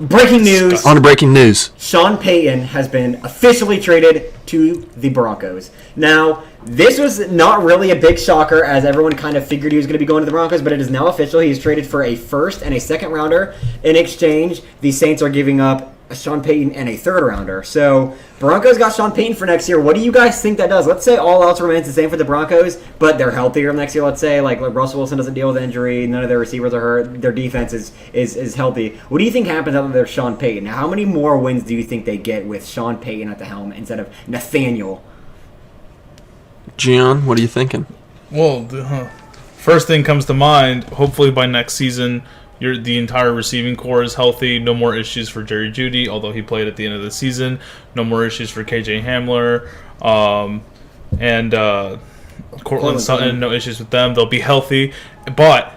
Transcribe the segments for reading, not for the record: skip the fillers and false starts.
breaking news. On to breaking news. Sean Payton has been officially traded to the Broncos. Now, this was not really a big shocker, as everyone kind of figured he was going to be going to the Broncos, but it is now official. He's traded for a first and a second rounder. In exchange, the Saints are giving up Sean Payton and a third rounder. So, Broncos got Sean Payton for next year. What do you guys think that does? Let's say all else remains the same for the Broncos, but they're healthier next year. Let's say like Russell Wilson doesn't deal with injury, none of their receivers are hurt, their defense is healthy. What do you think happens after there's Sean Payton? How many more wins do you think they get with Sean Payton at the helm instead of Nathaniel? Gian, what are you thinking? Well, first thing comes to mind, hopefully by next season, the entire receiving core is healthy. No more issues for Jerry Jeudy, although he played at the end of the season. No more issues for KJ Hamler. And Cortland Sutton, no issues with them. They'll be healthy. But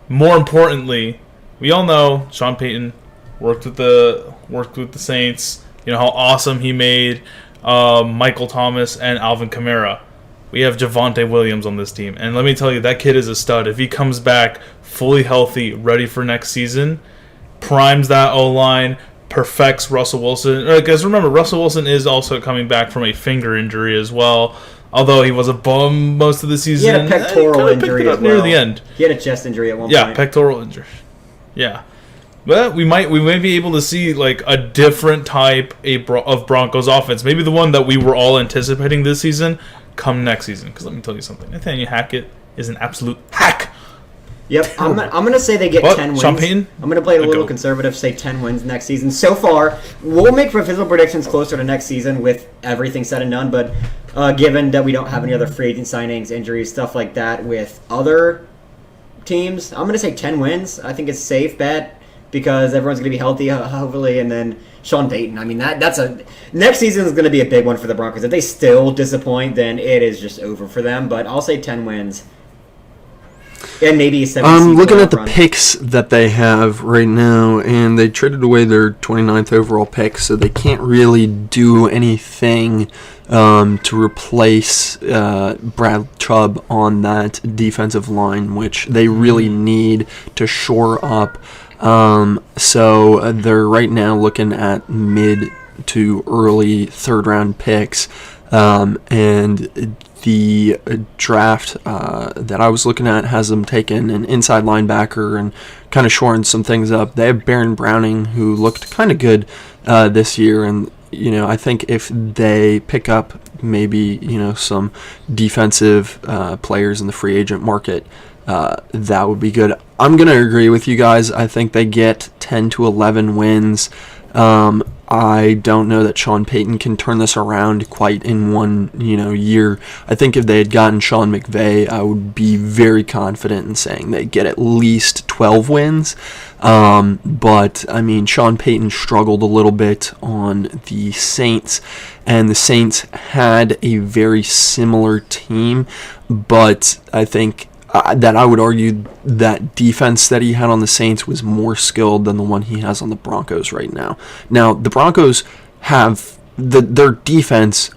more importantly, we all know Sean Payton worked with the Saints. You know how awesome he made Michael Thomas and Alvin Kamara. We have Javonte Williams on this team. And let me tell you, that kid is a stud. If he comes back fully healthy, ready for next season, primes that O-line, perfects Russell Wilson. Because remember, Russell Wilson is also coming back from a finger injury as well. Although he was a bum most of the season. He had a pectoral injury as well. Near the end. He had a chest injury at one point. Yeah, pectoral injury. Yeah. But we may be able to see like a different type of Broncos offense. Maybe the one that we were all anticipating this season come next season. Because let me tell you something. Nathaniel Hackett is an absolute hack. Yep, I'm going to say they get 10 wins. Sean Payton? I'm going to play it a little conservative, say 10 wins next season. So far, we'll make physical predictions closer to next season with everything said and done, but given that we don't have any other free agent signings, injuries, stuff like that with other teams, I'm going to say 10 wins. I think it's a safe bet because everyone's going to be healthy, hopefully, and then Sean Payton. I mean, that's next season is going to be a big one for the Broncos. If they still disappoint, then it is just over for them, but I'll say 10 wins. And maybe I'm looking at the picks that they have right now, and they traded away their 29th overall pick, so they can't really do anything to replace Brad Chubb on that defensive line, which they really need to shore up. So they're right now looking at mid to early third-round picks, and the draft that I was looking at has them taking an inside linebacker and kind of shoring some things up. They have Baron Browning, who looked kind of good this year, and I think if they pick up maybe some defensive players in the free agent market, that would be good. I'm gonna agree with you guys. I think they get 10 to 11 wins. I don't know that Sean Payton can turn this around quite in one, year. I think if they had gotten Sean McVay, I would be very confident in saying they get at least 12 wins. But, I mean, Sean Payton struggled a little bit on the Saints, and the Saints had a very similar team, but I think that I would argue that defense that he had on the Saints was more skilled than the one he has on the Broncos right now. Now, the Broncos have their defense,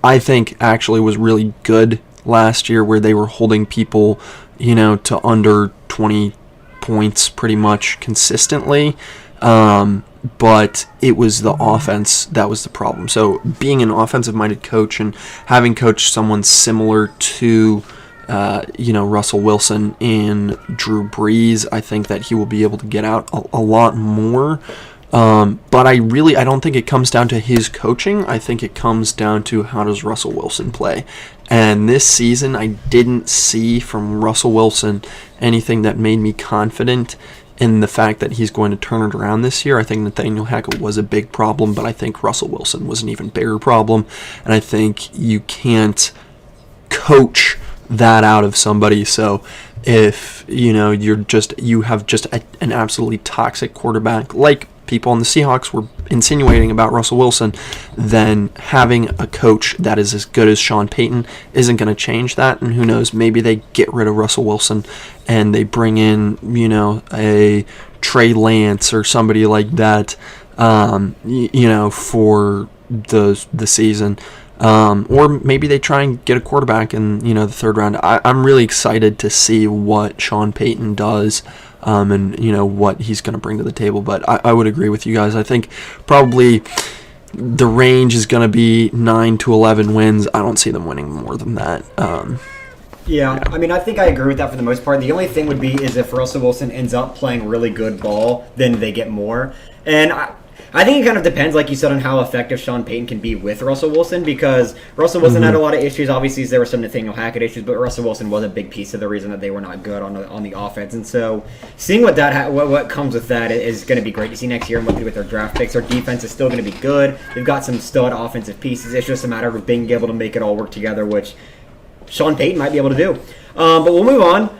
I think, actually was really good last year, where they were holding people, to under 20 points pretty much consistently. But it was the offense that was the problem. So being an offensive-minded coach and having coached someone similar to Russell Wilson and Drew Brees, I think that he will be able to get out a lot more. But I don't think it comes down to his coaching. I think it comes down to how does Russell Wilson play. And this season, I didn't see from Russell Wilson anything that made me confident in the fact that he's going to turn it around this year. I think Nathaniel Hackett was a big problem, but I think Russell Wilson was an even bigger problem. And I think you can't coach that out of somebody. So if you have just an absolutely toxic quarterback, like people on the Seahawks were insinuating about Russell Wilson, then having a coach that is as good as Sean Payton isn't going to change that. And who knows, maybe they get rid of Russell Wilson and they bring in a Trey Lance or somebody like that for the season. Or maybe they try and get a quarterback in the third round. I'm really excited to see what Sean Payton does and what he's going to bring to the table. But I would agree with you guys. I think probably the range is going to be 9 to 11 wins. I don't see them winning more than that. Yeah, I mean, I think I agree with that for the most part. The only thing would be is if Russell Wilson ends up playing really good ball, then they get more. And I think it kind of depends, like you said, on how effective Sean Payton can be with Russell Wilson, because Russell Wilson had a lot of issues. Obviously, there were some Nathaniel Hackett issues, but Russell Wilson was a big piece of the reason that they were not good on the offense. And so seeing what comes with that is going to be great to see next year and what they do with their draft picks. Their defense is still going to be good. They've got some stud offensive pieces. It's just a matter of being able to make it all work together, which Sean Payton might be able to do. But we'll move on.